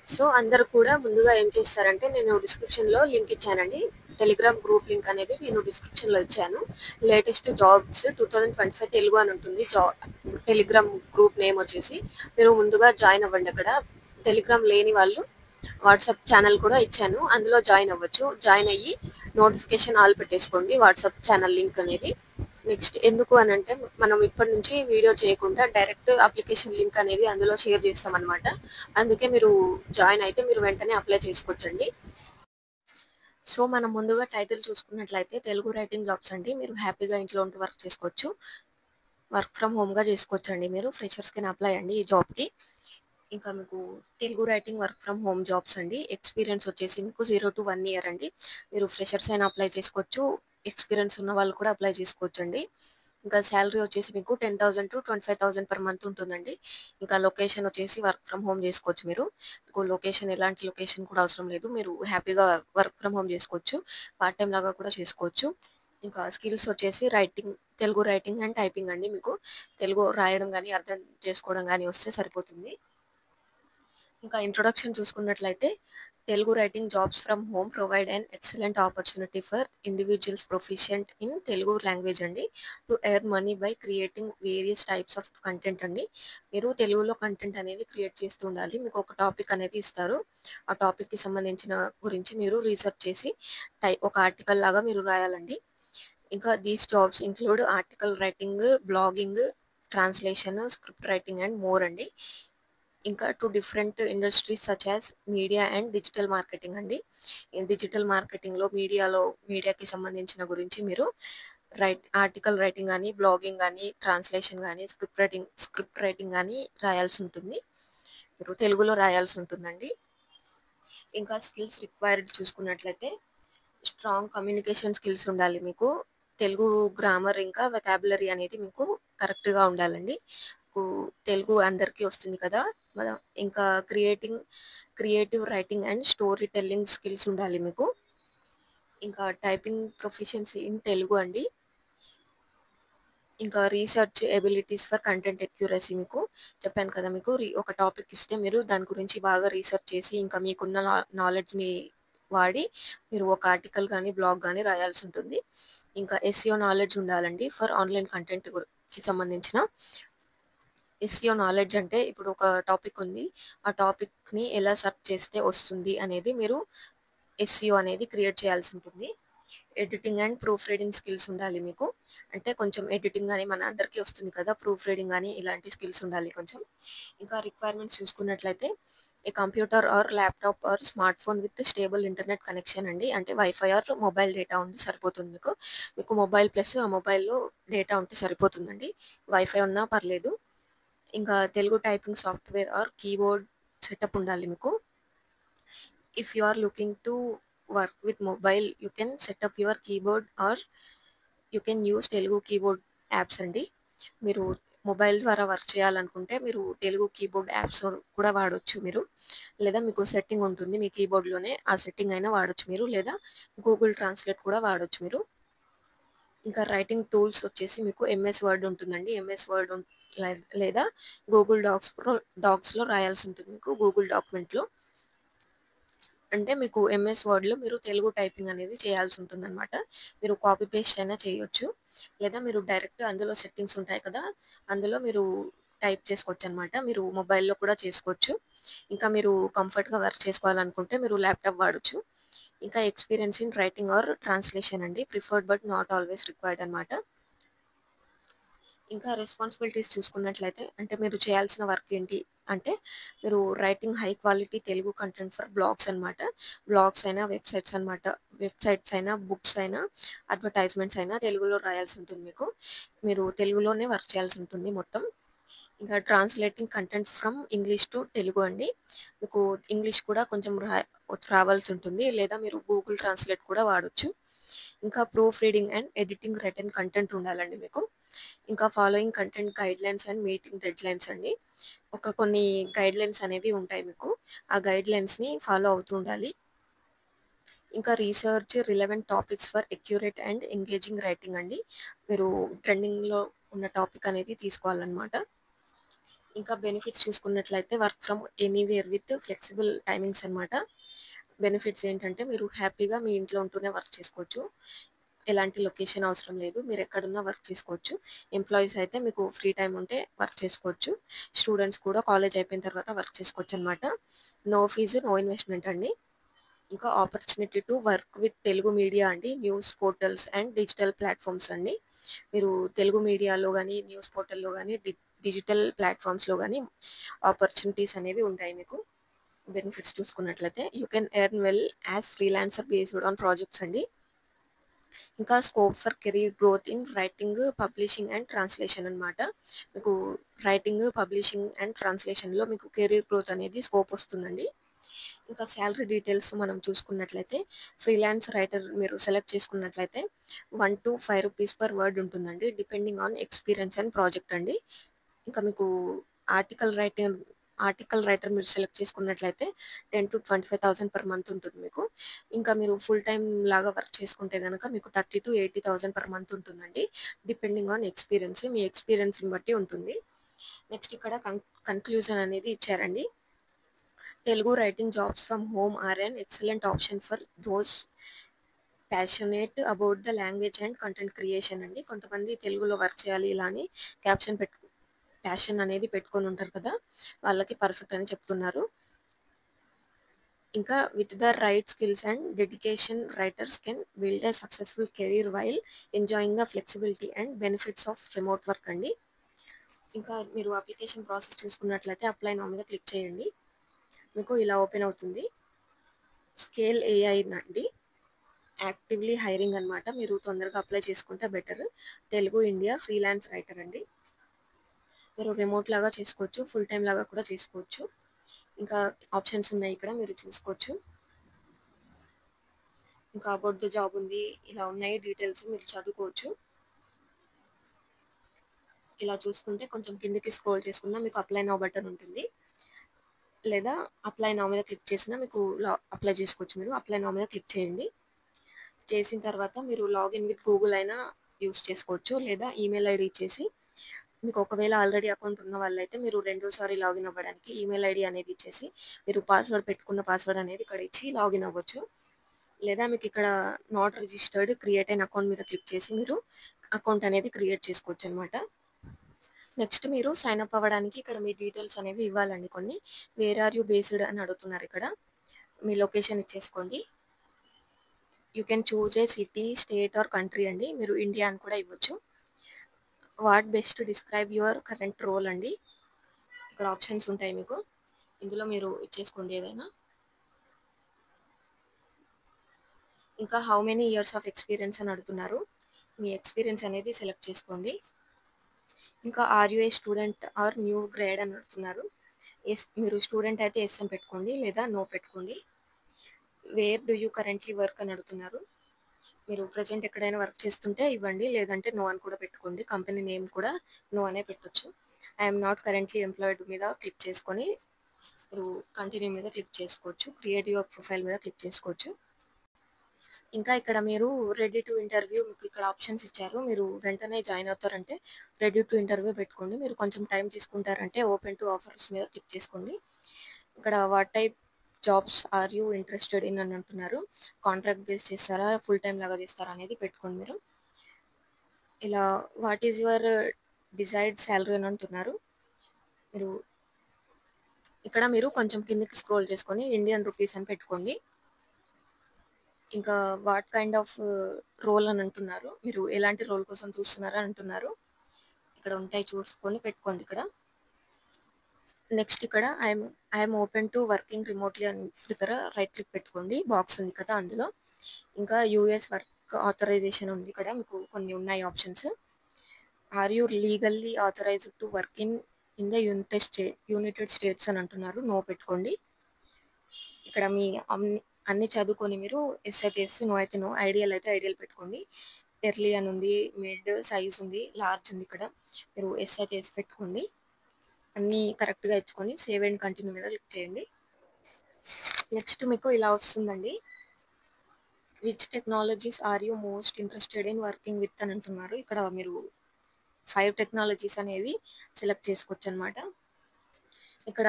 So, అందరూ కూడా ముందుగా ఏం చేస్తారంటే, నేను డిస్క్రిప్షన్‌లో లింక్ ఇచ్చానండి. టెలిగ్రామ్ గ్రూప్ లింక్ అనేది నేను డిస్క్రిప్షన్‌లో ఇచ్చాను. లేటెస్ట్ జాబ్స్ 2025 తెలుగు అని ఉంటుంది. టెలిగ్రామ్ గ్రూప్ నేమ్ వచ్చేసి. మీరు ముందుగా జాయిన్ అవ్వండి అక్కడ. టెలిగ్రామ్ లేని వాళ్ళు వాట్సాప్ ఛానల్ కూడా ఇచ్చాను. అందులో జాయిన్ అవ్వచ్చు. జాయిన్ అయ్యి నోటిఫికేషన్ ఆల్ పెట్టేసుకోండి వాట్సాప్ ఛానల్ లింక్ అనేది. నెక్స్ట్ ఎందుకు అనంటే మనం ఇప్పటి నుంచి వీడియో చేయకుండా డైరెక్ట్ అప్లికేషన్ లింక్ అనేది అందులో షేర్ చేస్తామన్నమాట. అందుకే మీరు జాయిన్ అయితే మీరు వెంటనే అప్లై చేసుకోవచ్చండి. సో మనం ముందుగా టైటిల్ చూసుకున్నట్లయితే తెలుగు రైటింగ్ జాబ్స్ అండి. మీరు హ్యాపీగా ఇంట్లో ఉంటూ వర్క్ చేసుకోవచ్చు. వర్క్ ఫ్రమ్ హోమ్‌గా చేసుకోవచ్చండి మీరు. ఫ్రెషర్స్‌కైనా అప్లై అండి ఈ జాబ్‌కి. ఇంకా మీకు Telugu writing work from home jobs అండి. ఎక్స్‌పీరియన్స్ వచ్చేసి మీకు 0-1 ఇయర్ అండి. మీరు ఫ్రెషర్స్ అయినా అప్లై చేసుకోవచ్చు. ఎక్స్‌పీరియన్స్ ఉన్న వాళ్ళు కూడా అప్లై చేసుకోవచ్చండి. ఇంకా సాలరీ వచ్చేసి మీకు 10,000-25,000 పర్ మంత్ ఉంటుందండి. ఇంకా లొకేషన్ వచ్చేసి వర్క్ ఫ్రమ్ హోమ్ చేసుకోవచ్చు మీరు. మీకు లొకేషన్ ఎలాంటి లొకేషన్ కూడా అవసరం లేదు. మీరు హ్యాపీగా వర్క్ ఫ్రమ్ హోమ్ చేసుకోవచ్చు. పార్ట్ టైమ్ లాగా కూడా చేసుకోవచ్చు. ఇంకా స్కిల్స్ వచ్చేసి writing, Telugu writing and typing అండి. మీకు తెలుగు రాయడం గానీ, అర్థం చేసుకోవడం గానీ వస్తే సరిపోతుంది. ఇంకా ఇంట్రొడక్షన్ చూసుకున్నట్లయితే Telugu writing jobs from home provide an excellent opportunity for individuals proficient in Telugu language అండి to earn money by creating various types of content అండి. మీరు తెలుగులో కంటెంట్ అనేది క్రియేట్ చేస్తూ ఉండాలి. మీకు ఒక టాపిక్ అనేది ఇస్తారు. ఆ టాపిక్కి సంబంధించిన గురించి మీరు రీసెర్చ్ చేసి ఒక ఆర్టికల్ లాగా మీరు రాయాలండి. ఇంకా these jobs include article writing, blogging, translation, script writing and more అండి. ఇంకా to different industries such as media and digital marketing అండి. డిజిటల్ మార్కెటింగ్‌లో మీడియాకి సంబంధించిన గురించి మీరు ఆర్టికల్ రైటింగ్ గానీ, బ్లాగింగ్ గానీ, ట్రాన్స్లేషన్ గానీ, స్క్రిప్ట్ రైటింగ్ గానీ రాయాల్సి ఉంటుంది. మీరు తెలుగులో రాయాల్సి ఉంటుందండి. ఇంకా స్కిల్స్ రిక్వైర్డ్ చూసుకున్నట్లయితే స్ట్రాంగ్ కమ్యూనికేషన్ స్కిల్స్ ఉండాలి మీకు. తెలుగు గ్రామర్ ఇంకా వొకాబులరీ అనేది మీకు కరెక్ట్‌గా ఉండాలండి. మీకు తెలుగు అందరికీ వస్తుంది కదా! మన ఇంకా creative writing and story telling skills ఉండాలి మీకు. ఇంకా టైపింగ్ ప్రొఫిషియన్సీ ఇన్ తెలుగు అండి. ఇంకా research abilities for content accuracy మీకు చెప్పాను కదా! మీకు ఒక టాపిక్ ఇస్తే మీరు దాని గురించి బాగా రీసెర్చ్ చేసి ఇంకా మీకున్న నాలెడ్జ్‌ని వాడి మీరు ఒక ఆర్టికల్ గానీ, బ్లాగ్ గానీ రాయాల్సి ఉంటుంది. ఇంకా ఎస్‌ఈఓ నాలెడ్జ్ ఉండాలండి ఫర్ ఆన్‌లైన్ కంటెంట్ కి సంబంధించిన. ఎస్‌ఈఓ నాలెడ్జ్ అంటే ఇప్పుడు ఒక టాపిక్ ఉంది. ఆ టాపిక్‌ని ఎలా సెర్చ్ చేస్తే వస్తుంది అనేది మీరు ఎస్‌ఈఓ అనేది క్రియేట్ చేయాల్సి ఉంటుంది. Editing and proof reading skills ఉండాలి మీకు. అంటే కొంచెం ఎడిటింగ్ అని మన అందరికీ వస్తుంది కదా! ప్రూఫ్ రీడింగ్ అని ఇలాంటి స్కిల్స్ ఉండాలి కొంచెం. ఇంకా రిక్వైర్మెంట్స్ చూసుకున్నట్లయితే a computer or laptop or smart phone with stable internet connection అండి. అంటే వైఫై ఆర్ మొబైల్ డేటా ఉంటే సరిపోతుంది మీకు. మీకు మొబైల్ ప్లస్ ఆ మొబైల్‌లో డేటా ఉంటే సరిపోతుందండి. వైఫై ఉన్నా పర్లేదు. ఇంకా Telugu typing software or keyboard setup ఉండాలి మీకు. If you are looking to work with mobile you can setup your keyboard or you can use Telugu keyboard apps అండి. మీరు మొబైల్ ద్వారా వర్క్ చేయాలనుకుంటే మీరు తెలుగు కీబోర్డ్ యాప్స్ కూడా వాడొచ్చు మీరు. లేదా మీకు సెట్టింగ్ ఉంటుంది మీ కీబోర్డ్‌లోనే. ఆ సెట్టింగ్ అయినా వాడొచ్చు మీరు. లేదా గూగుల్ ట్రాన్స్‌లేట్ కూడా వాడొచ్చు మీరు. ఇంకా రైటింగ్ టూల్స్ వచ్చేసి మీకు ఎంఎస్ వర్డ్ ఉంటుందండి. ఎంఎస్ వర్డ్ లేదా గూగుల్ డాక్స్‌లో రాయాల్సి ఉంటుంది మీకు గూగుల్ డాక్యుమెంట్‌లో. అంటే మీకు ఎంఎస్ వర్డ్‌లో మీరు తెలుగు టైపింగ్ అనేది చేయాల్సి ఉంటుందనమాట. మీరు కాపీ పేస్ట్ అయినా చేయొచ్చు. లేదా మీరు డైరెక్ట్ అందులో సెట్టింగ్స్ ఉంటాయి కదా! అందులో మీరు టైప్ చేసుకోవచ్చనమాట. మీరు మొబైల్‌లో కూడా చేసుకోవచ్చు. ఇంకా మీరు కంఫర్ట్‌గా వర్క్ చేసుకోవాలనుకుంటే మీరు ల్యాప్‌టాప్ వాడొచ్చు. ఇంకా experience in writing or translation అండి. Preferred but not always required అనమాట. ఇంకా రెస్పాన్సిబిలిటీస్ చూసుకున్నట్లయితే అంటే మీరు చేయాల్సిన వర్క్ ఏంటి అంటే మీరు writing high quality Telugu content for blogs అనమాట. బ్లాగ్స్ అయినా, వెబ్‌సైట్స్ అనమాట. వెబ్‌సైట్స్ అయినా, బుక్స్ అయినా, అడ్వర్టైజ్మెంట్స్ అయినా తెలుగులో రాయాల్సి ఉంటుంది మీకు. మీరు తెలుగులోనే వర్క్ చేయాల్సి ఉంటుంది మొత్తం. ఇంకా translating content from English to Telugu అండి. మీకు ఇంగ్లీష్ కూడా కొంచెం రావాల్సి ఉంటుంది. లేదా మీరు గూగుల్ ట్రాన్స్లేట్ కూడా వాడొచ్చు. ఇంకా proof reading and editing written content ఉండాలండి మీకు. ఇంకా following content guidelines and meeting deadlines అండి. కొన్ని గైడ్‌లైన్స్ అనేవి ఉంటాయి మీకు. ఆ గైడ్‌లైన్స్‌ని ఫాలో అవుతూ ఉండాలి. ఇంకా research relevant topics for accurate and engaging writing అండి. మీరు ట్రెండింగ్‌లో ఉన్న టాపిక్ అనేది తీసుకోవాలనమాట. ఇంకా బెనిఫిట్స్ చూసుకున్నట్లయితే work from anywhere with flexible timings అనమాట. బెనిఫిట్స్ ఏంటంటే మీరు హ్యాపీగా మీ ఇంట్లో ఉంటూనే వర్క్ చేసుకోవచ్చు. ఎలాంటి లొకేషన్ అవసరం లేదు. మీరు ఎక్కడున్నా వర్క్ చేసుకోవచ్చు. ఎంప్లాయీస్ అయితే మీకు ఫ్రీ టైమ్ ఉంటే వర్క్ చేసుకోవచ్చు. స్టూడెంట్స్ కూడా కాలేజ్ అయిపోయిన తర్వాత వర్క్ చేసుకోవచ్చు అనమాట. నో ఫీజు, నో ఇన్వెస్ట్మెంట్ అండి. ఇంకా opportunity to work with Telugu media అండి, news portals and digital platforms అండి. మీరు తెలుగు మీడియాలో కానీ న్యూస్ పోర్టల్లో కానీ డిజిటల్ ప్లాట్ఫామ్స్లో కానీ ఆపర్చునిటీస్ అనేవి ఉంటాయి మీకు. బెనిఫిట్స్ చూసుకున్నట్లయితే you can earn well as freelancer based on projects అండి. ఇంకా scope for career growth in writing, publishing and translation అనమాట. మీకు రైటింగ్, పబ్లిషింగ్ అండ్ ట్రాన్స్లేషన్లో మీకు కెరీర్ గ్రోత్ అనేది స్కోప్ వస్తుందండి. ఇంకా శాలరీ డీటెయిల్స్ మనం చూసుకున్నట్లయితే ఫ్రీలాన్స్ రైటర్ మీరు సెలెక్ట్ చేసుకున్నట్లయితే 1 to 5 రూపీస్ పర్ వర్డ్ ఉంటుందండి, depending on experience and project అండి. ఇంకా మీకు ఆర్టికల్ రైటింగ్ రైటర్ మీరు సెలెక్ట్ చేసుకున్నట్లయితే 10,000 to 25,000 పర్ మంత్ ఉంటుంది మీకు. ఇంకా మీరు ఫుల్ టైం లాగా వర్క్ చేసుకుంటే కనుక మీకు 30,000 to 80,000 పర్ మంత్ ఉంటుందండి, డిపెండింగ్ ఆన్ ఎక్స్పీరియన్స్. మీ ఎక్స్పీరియన్స్ని బట్టి ఉంటుంది. నెక్స్ట్ ఇక్కడ కన్క్లూజన్ అనేది ఇచ్చారండి. Telugu writing jobs from home or an excellent option for those passionate about the language and content creation అండి. కొంతమంది తెలుగులో వర్క్ చేయాలి ఇలా అని ప్యాషన్ అనేది పెట్టుకొని ఉంటారు కదా, వాళ్ళకి పర్ఫెక్ట్ అని చెప్తున్నారు. ఇంకా with the right skills and dedication writers can build a successful career while enjoying the flexibility and benefits of remote work అండి. ఇంకా మీరు అప్లికేషన్ ప్రాసెస్ చూసుకున్నట్లయితే అప్లై నౌ మీద క్లిక్ చేయండి. మీకు ఇలా ఓపెన్ అవుతుంది. స్కేల్ ఏఐ అండి, యాక్టివ్లీ హైరింగ్ అనమాట. మీరు తొందరగా అప్లై చేసుకుంటే better. Telugu India freelance writer అండి. మీరు రిమోట్ లాగా చేసుకోవచ్చు, ఫుల్ టైం లాగా కూడా చేసుకోవచ్చు. ఇంకా ఆప్షన్స్ ఉన్నాయి ఇక్కడ, మీరు చూసుకోవచ్చు. ఇంకా అబౌట్ ద జాబ్ ఉంది, ఇలా ఉన్నాయి డీటెయిల్స్, మీరు చదువుకోవచ్చు. ఇలా చూసుకుంటే కొంచెం కిందకి స్క్రోల్ చేసుకున్నా మీకు అప్లై నౌ బటన్ ఉంటుంది, లేదా అప్లై నౌ మీద క్లిక్ చేసినా మీకు అప్లై చేసుకోవచ్చు. మీరు అప్లై నౌ మీద క్లిక్ చేయండి. చేసిన తర్వాత మీరు లాగిన్ విత్ గూగుల్ అయినా యూస్ చేసుకోవచ్చు, లేదా ఈమెయిల్ ఐడి ఇచ్చేసి, మీకు ఒకవేళ ఆల్రెడీ అకౌంట్ ఉన్న వాళ్ళైతే మీరు రెండోసారి లాగిన్ అవ్వడానికి ఈమెయిల్ ఐడి అనేది ఇచ్చేసి మీరు పాస్వర్డ్ పెట్టుకున్న పాస్వర్డ్ అనేది ఇక్కడ ఇచ్చి లాగిన్ అవ్వచ్చు. లేదా మీకు ఇక్కడ నాట్ రిజిస్టర్డ్ క్రియేట్ అయిన అకౌంట్ మీద క్లిక్ చేసి మీరు అకౌంట్ అనేది క్రియేట్ చేసుకోవచ్చు అనమాట. నెక్స్ట్ మీరు సైన్ అప్ అవ్వడానికి ఇక్కడ మీ డీటెయిల్స్ అనేవి ఇవ్వాలండి కొన్ని. వేర్ ఆర్ యూ బేస్డ్ అని అడుగుతున్నారు ఇక్కడ, మీ లొకేషన్ ఇచ్చేసుకోండి. You can choose a city, state or country అండి, మీరు ఇండియా అని కూడా ఇవ్వచ్చు. What best describe your current role అండి, ఇక్కడ ఆప్షన్స్ ఉంటాయి మీకు, ఇందులో మీరు ఇచ్చేసుకోండి ఏదైనా. ఇంకా how many years of experience అని అడుగుతున్నారు, మీ ఎక్స్పీరియన్స్ అనేది సెలెక్ట్ చేసుకోండి. ఇంకా are you a student or new grade అని అడుగుతున్నారు. ఎస్, మీరు స్టూడెంట్ అయితే ఎస్ అని పెట్టుకోండి, లేదా నో పెట్టుకోండి. Where do you currently work అని అడుగుతున్నారు, మీరు ప్రజెంట్ ఎక్కడైనా వర్క్ చేస్తుంటే ఇవ్వండి, లేదంటే నో అని కూడా పెట్టుకోండి. కంపెనీ నేమ్ కూడా నో అనే పెట్టొచ్చు. ఐఎమ్ నాట్ కరెంట్లీ ఎంప్లాయిడ్ మీద క్లిక్ చేసుకొని మీరు కంటిన్యూ మీద క్లిక్ చేసుకోవచ్చు. క్రియేట్ యువర్ ప్రొఫైల్ మీద క్లిక్ చేసుకోవచ్చు. ఇంకా ఇక్కడ మీరు రెడీ టు ఇంటర్వ్యూ, మీకు ఇక్కడ ఆప్షన్స్ ఇచ్చారు. మీరు వెంటనే జాయిన్ అవుతారంటే రెడీ టు ఇంటర్వ్యూ పెట్టుకోండి. మీరు కొంచెం టైం తీసుకుంటారంటే ఓపెన్ టు ఆఫర్స్ మీద క్లిక్ చేసుకోండి. ఇక్కడ what type jobs are you interested in అని అంటున్నారు. కాంట్రాక్ట్ బేస్ చేస్తారా, ఫుల్ టైం లాగా చేస్తారా అనేది పెట్టుకోండి మీరు. ఇలా what is your desired salary అని అంటున్నారు. మీరు ఇక్కడ మీరు కొంచెం కిందకి స్క్రోల్ చేసుకొని ఇండియన్ రూపీస్ అని పెట్టుకోండి. ఇంకా వాట్ కైండ్ ఆఫ్ రోల్ అని అంటున్నారు, మీరు ఎలాంటి రోల్ కోసం చూస్తున్నారా అంటున్నారు. ఇక్కడ ఉంటాయి చూసుకొని పెట్టుకోండి ఇక్కడ. నెక్స్ట్ ఇక్కడ I'm open to working remotely అని దగ్గర రైట్ క్లిక్ పెట్టుకోండి, బాక్స్ ఉంది కదా అందులో. ఇంకా యూఎస్ వర్క్ ఆథరైజేషన్ ఉంది ఇక్కడ, మీకు కొన్ని ఉన్నాయి options. Are you legally authorized to work in the United States అని అంటున్నారు, నో పెట్టుకోండి. ఇక్కడ మీ అన్ని చదువుకొని మీరు ఎస్ అయితే ఎస్, నో అయితే నో. ఐడియల్ అయితే ఐడియల్ పెట్టుకోండి. ఎర్లీ అని ఉంది, మిడ్, సైజ్ ఉంది, లార్జ్ ఉంది. ఇక్కడ మీరు ఎస్ అయితే ఎస్ పెట్టుకోండి. అన్నీ కరెక్ట్గా ఇచ్చుకొని సేవ్ అండ్ కంటిన్యూ మీద క్లిక్ చేయండి. నెక్స్ట్ మీకు ఇలా వస్తుందండి. Which technologies are you most interested in working with అని అంటున్నారు. ఇక్కడ మీరు 5 టెక్నాలజీస్ అనేది సెలెక్ట్ చేసుకోవచ్చు అనమాట. ఇక్కడ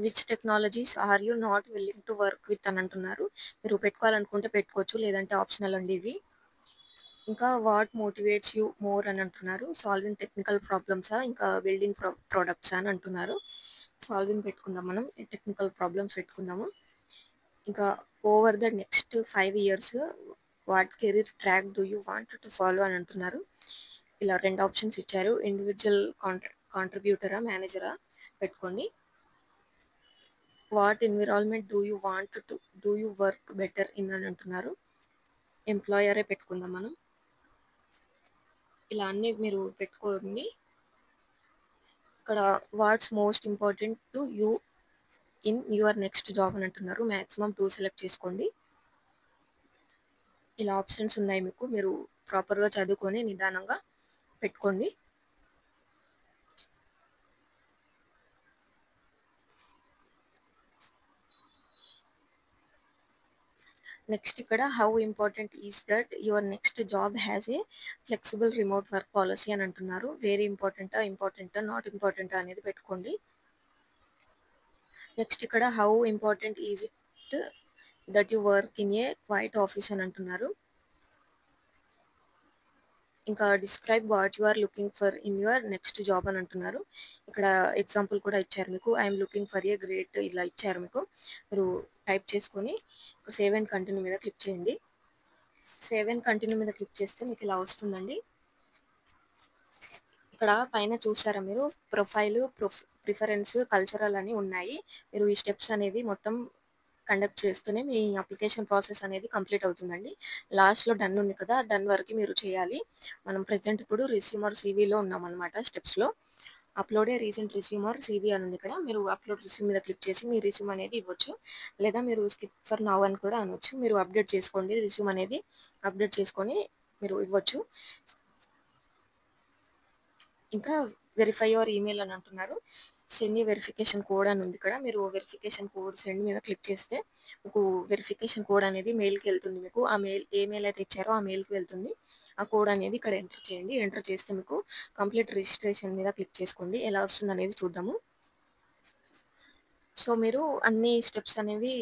which technologies are you not willing to work with అని అంటున్నారు. మీరు పెట్టుకోవాలనుకుంటే పెట్టుకోవచ్చు, లేదంటే ఆప్షనల్ అండి ఇవి. ఇంకా వాట్ మోటివేట్స్ యూ మోర్ అని అంటున్నారు. సాల్వింగ్ టెక్నికల్ ప్రాబ్లమ్సా, ఇంకా బిల్డింగ్ ప్రొడక్ట్సా అని అంటున్నారు. సాల్వింగ్ పెట్టుకుందాం, మనం టెక్నికల్ ప్రాబ్లమ్స్ పెట్టుకుందాము. ఇంకా over the next 5 years what career track do you want to follow అని అంటున్నారు. ఇలా 2 ఆప్షన్స్ ఇచ్చారు. ఇండివిజువల్ కాంట్రిబ్యూటరా, మేనేజరా పెట్టుకోండి. What environment do you work better in అని అంటున్నారు. ఎంప్లాయరే పెట్టుకుందాం మనం. ఇలా అన్నీ మీరు పెట్టుకోండి. ఇక్కడ what's most important to you in your next job అని అంటున్నారు. మ్యాక్సిమం 2 సెలెక్ట్ చేసుకోండి. ఇలా ఆప్షన్స్ ఉన్నాయి మీకు, మీరు ప్రాపర్గా చదువుకొని నిదానంగా పెట్టుకోండి. నెక్స్ట్ ఇక్కడ how important is that your next job has a flexible remote work policy అని అంటున్నారు. వెరీ ఇంపార్టెంటా నాట్ ఇంపార్టెంటా అనేది పెట్టుకోండి. నెక్స్ట్ ఇక్కడ how important is it that you work in a quiet office అని అంటున్నారు. ఇంకా describe what you are looking for in your next job అని అంటున్నారు. ఇక్కడ ఎగ్జాంపుల్ కూడా ఇచ్చారు మీకు. I'm looking for a great ఇలా ఇచ్చారు మీకు. మీరు టైప్ చేసుకొని సేవ్ అండ్ కంటిన్యూ మీద క్లిక్ చేయండి. సేవ్ అండ్ కంటిన్యూ మీద క్లిక్ చేస్తే మీకు ఇలా వస్తుందండి. ఇక్కడ పైన చూసారా మీరు, ప్రొఫైల్, ప్రిఫరెన్స్, కల్చరల్ అని ఉన్నాయి. మీరు ఈ స్టెప్స్ అనేవి మొత్తం కండక్ట్ చేస్తేనే మీ అప్లికేషన్ ప్రాసెస్ అనేది కంప్లీట్ అవుతుందండి. లాస్ట్లో డన్ ఉంది కదా, డన్ వరకు మీరు చేయాలి. మనం ప్రెజెంట్ ఇప్పుడు రిస్యూమ్ ఆర్ సీవీలో ఉన్నాం అనమాట. స్టెప్స్లో upload a recent resume or CV అని ఉంది ఇక్కడ. మీరు అప్లోడ్ రిస్యూమ్ మీద క్లిక్ చేసి మీ రిస్యూమ్ అనేది ఇవ్వచ్చు, లేదా మీరు స్కిప్ ఫర్ నౌ అని కూడా అనవచ్చు. మీరు అప్డేట్ చేసుకోండి, రిస్యూమ్ అనేది అప్డేట్ చేసుకొని మీరు ఇవ్వచ్చు. ఇంకా వెరిఫై యువర్ ఈమెయిల్ అని అంటున్నారు. సెండ్ వెరిఫికేషన్ కోడ్ అని ఉంది ఇక్కడ. మీరు వెరిఫికేషన్ కోడ్ సెండ్ మీద క్లిక్ చేస్తే మీకు వెరిఫికేషన్ కోడ్ అనేది మెయిల్కి వెళ్తుంది. మీకు ఆ మెయిల్ ఏ మెయిల్ అయితే ఇచ్చారో ఆ మెయిల్కి వెళ్తుంది. ఆ కోడ్ అనేది ఇక్కడ ఎంటర్ చేయండి. ఎంటర్ చేస్తే మీకు కంప్లీట్ రిజిస్ట్రేషన్ మీద క్లిక్ చేసుకోండి. ఎలా వస్తుంది అనేది చూద్దాము. సో మీరు అన్ని స్టెప్స్ అనేవి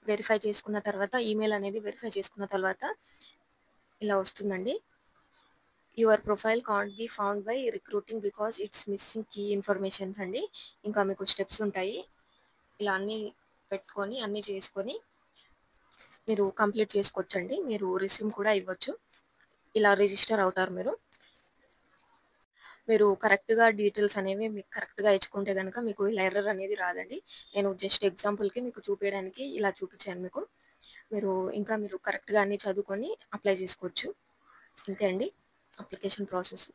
వెరిఫై చేసుకున్న తర్వాత, ఈమెయిల్ అనేది వెరిఫై చేసుకున్న తర్వాత ఇలా వస్తుందండి. Your profile can't be found by recruiting because it's missing key informations అండి. ఇంకా మీకు స్టెప్స్ ఉంటాయి. ఇలా అన్నీ పెట్టుకొని అన్నీ చేసుకొని మీరు కంప్లీట్ చేసుకోవచ్చండి. మీరు రిస్యూమ్ కూడా ఇవ్వచ్చు. ఇలా రిజిస్టర్ అవుతారు మీరు. మీరు కరెక్ట్గా డీటెయిల్స్ అనేవి మీకు కరెక్ట్గా ఇచ్చుకుంటే కనుక మీకు ఇలా ఎర్రర్ అనేది రాదండి. నేను జస్ట్ ఎగ్జాంపుల్కి మీకు చూపించడానికి ఇలా చూపించాను మీకు. మీరు కరెక్ట్గా అన్నీ చదువుకొని అప్లై చేసుకోవచ్చు. అంతే అండి అప్లికేషన్ ప్రాసెస్.